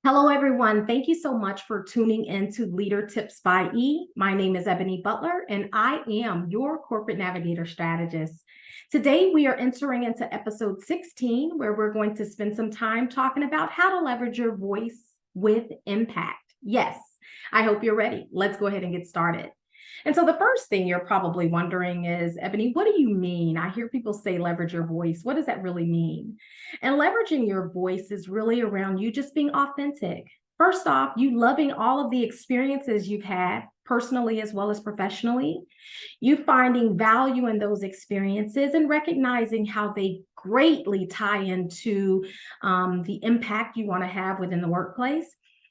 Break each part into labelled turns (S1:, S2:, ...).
S1: Hello, everyone. Thank you so much for tuning in to Leader Tips by E. My name is Ebony Butler, and I am your corporate navigator strategist. Today, we are entering into episode 16, where we're going to spend some time talking about how to leverage your voice with impact. Yes, I hope you're ready. Let's go ahead and get started. And so the first thing you're probably wondering is, Ebony, what do you mean? I hear people say leverage your voice. What does that really mean? And leveraging your voice is really around you just being authentic. First off, you loving all of the experiences you've had personally as well as professionally, you finding value in those experiences and recognizing how they greatly tie into the impact you want to have within the workplace.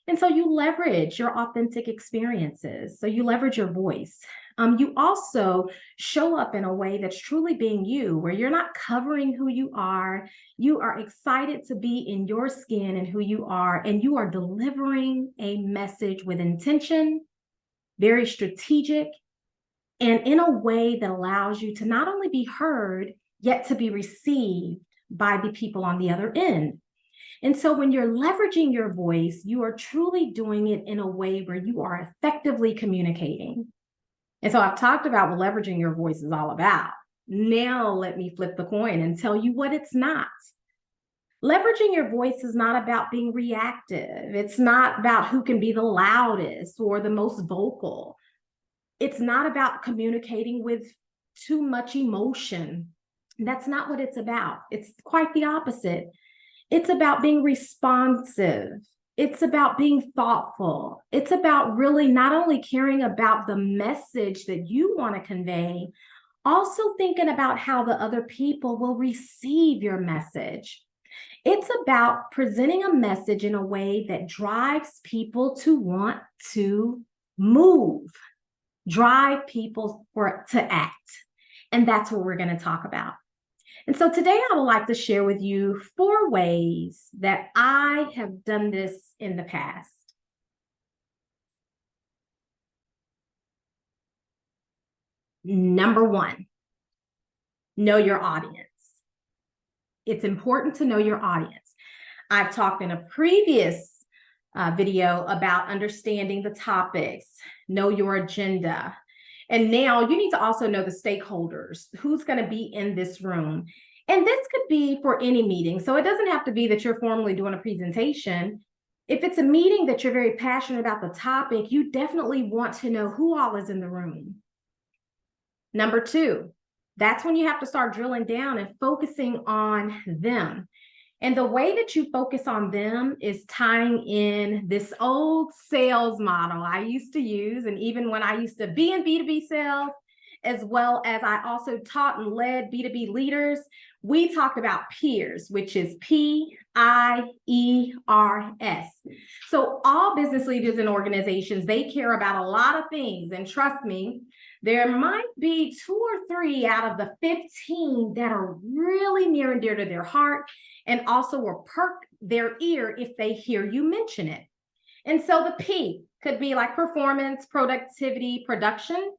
S1: And so you leverage your authentic experiences. So you leverage your voice. You also show up in a way that's truly being you, where you're not covering who you are. You are excited to be in your skin and who you are, and you are delivering a message with intention, very strategic, and in a way that allows you to not only be heard, yet to be received by the people on the other end. And so when you're leveraging your voice, you are truly doing it in a way where you are effectively communicating. And so I've talked about what leveraging your voice is all about. Now let me flip the coin and tell you what it's not. Leveraging your voice is not about being reactive. It's not about who can be the loudest or the most vocal. It's not about communicating with too much emotion. That's not what it's about. It's quite the opposite. It's about being responsive. It's about being thoughtful. It's about really not only caring about the message that you want to convey, also thinking about how the other people will receive your message. It's about presenting a message in a way that drives people to want to move, drive people to act. And that's what we're going to talk about. And so today I would like to share with you 4 ways that I have done this in the past. Number 1, know your audience. It's important to know your audience. I've talked in a previous video about understanding the topics, know your agenda. And now you need to also know the stakeholders, who's going to be in this room. And this could be for any meeting. So it doesn't have to be that you're formally doing a presentation. If it's a meeting that you're very passionate about the topic, you definitely want to know who all is in the room. Number 2, that's when you have to start drilling down and focusing on them. And the way that you focus on them is tying in this old sales model I used to use. And even when I used to be in B2B sales, as well as I also taught and led B2B leaders, we talked about peers, which is PIERS. So all business leaders and organizations, they care about a lot of things. And trust me, there might be 2 or 3 out of the 15 that are really near and dear to their heart, and also will perk their ear if they hear you mention it. And so the P could be like performance, productivity, production.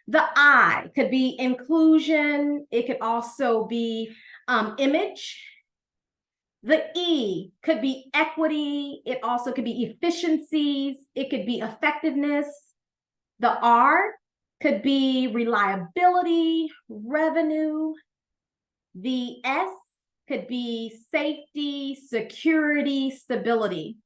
S1: The I could be inclusion. It could also be image. The E could be equity. It also could be efficiencies. It could be effectiveness. The R could be reliability, revenue. The S could be safety, security, stability.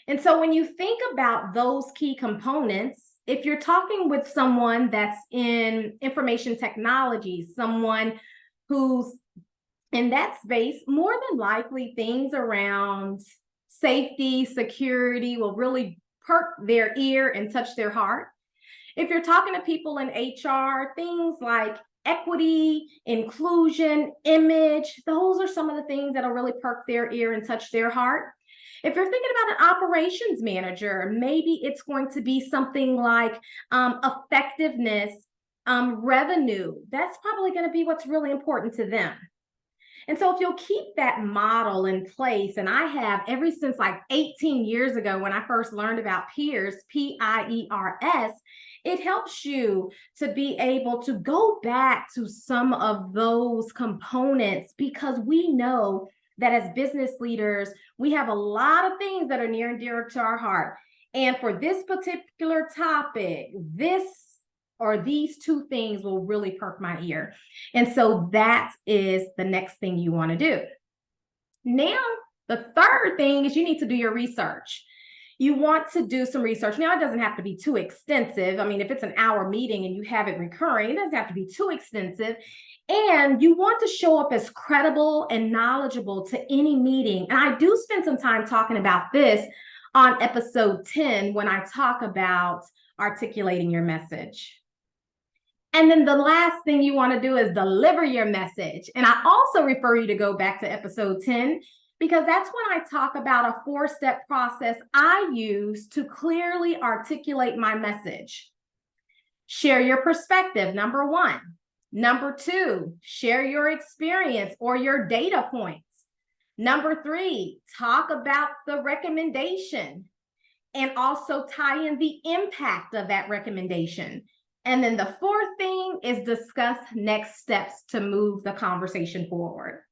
S1: And so when you think about those key components, if you're talking with someone that's in information technology, someone who's in that space, more than likely things around safety, security will really perk their ear and touch their heart. If you're talking to people in HR, things like equity, inclusion, image, those are some of the things that'll really perk their ear and touch their heart. If you're thinking about an operations manager, maybe it's going to be something like effectiveness, revenue. That's probably going to be what's really important to them. And so if you'll keep that model in place, and I have ever since like 18 years ago when I first learned about peers, PIERS, it helps you to be able to go back to some of those components, because we know that as business leaders, we have a lot of things that are near and dear to our heart. And for this particular topic, this or these two things will really perk my ear. And so that is the next thing you want to do. Now, the third thing is you need to do your research. You want to do some research. Now, it doesn't have to be too extensive. I mean, if it's an hour meeting and you have it recurring, it doesn't have to be too extensive. And you want to show up as credible and knowledgeable to any meeting. And I do spend some time talking about this on episode 10 when I talk about articulating your message. And then the last thing you want to do is deliver your message. And I also refer you to go back to episode 10, because that's when I talk about a 4-step process I use to clearly articulate my message. Share your perspective, number 1. Number 2, share your experience or your data points. Number 3, talk about the recommendation and also tie in the impact of that recommendation. And then the 4th thing is discuss next steps to move the conversation forward.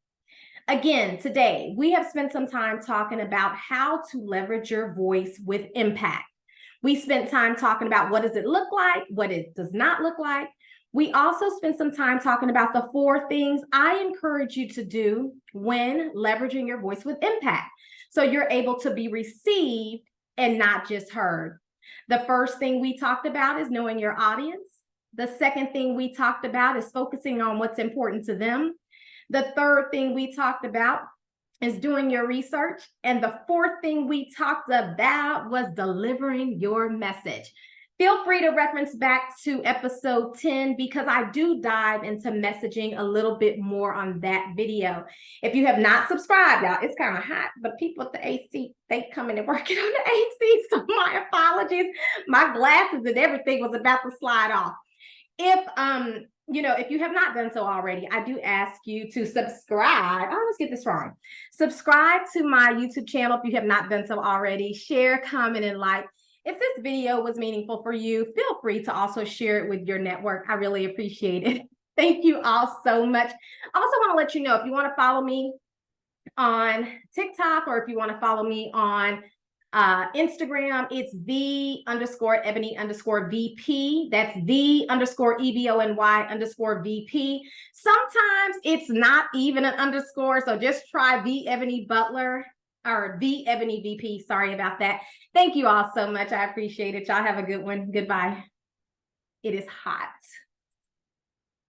S1: Again, today, we have spent some time talking about how to leverage your voice with impact. We spent time talking about what does it look like, what it does not look like. We also spent some time talking about the 4 things I encourage you to do when leveraging your voice with impact, so you're able to be received and not just heard. The first thing we talked about is knowing your audience. The second thing we talked about is focusing on what's important to them. The third thing we talked about is doing your research. And the 4th thing we talked about was delivering your message. Feel free to reference back to episode 10 because I do dive into messaging a little bit more on that video. If you have not subscribed, y'all, it's kind of hot, but people at the AC, they coming and working on the AC, so my apologies. My glasses and everything was about to slide off. If you have not done so already, I do ask you to subscribe. I always get this wrong. Subscribe to my YouTube channel if you have not done so already. Share, comment, and like. If this video was meaningful for you, feel free to also share it with your network. I really appreciate it. Thank you all so much. I also want to let you know if you want to follow me on TikTok or if you want to follow me on Instagram, it's _Ebony_VP. That's _EBONY_VP. Sometimes it's not even an underscore, so just try the Ebony Butler or the Ebony VP. Sorry about that. Thank you all so much. I appreciate it. Y'all have a good one. Goodbye. It is hot.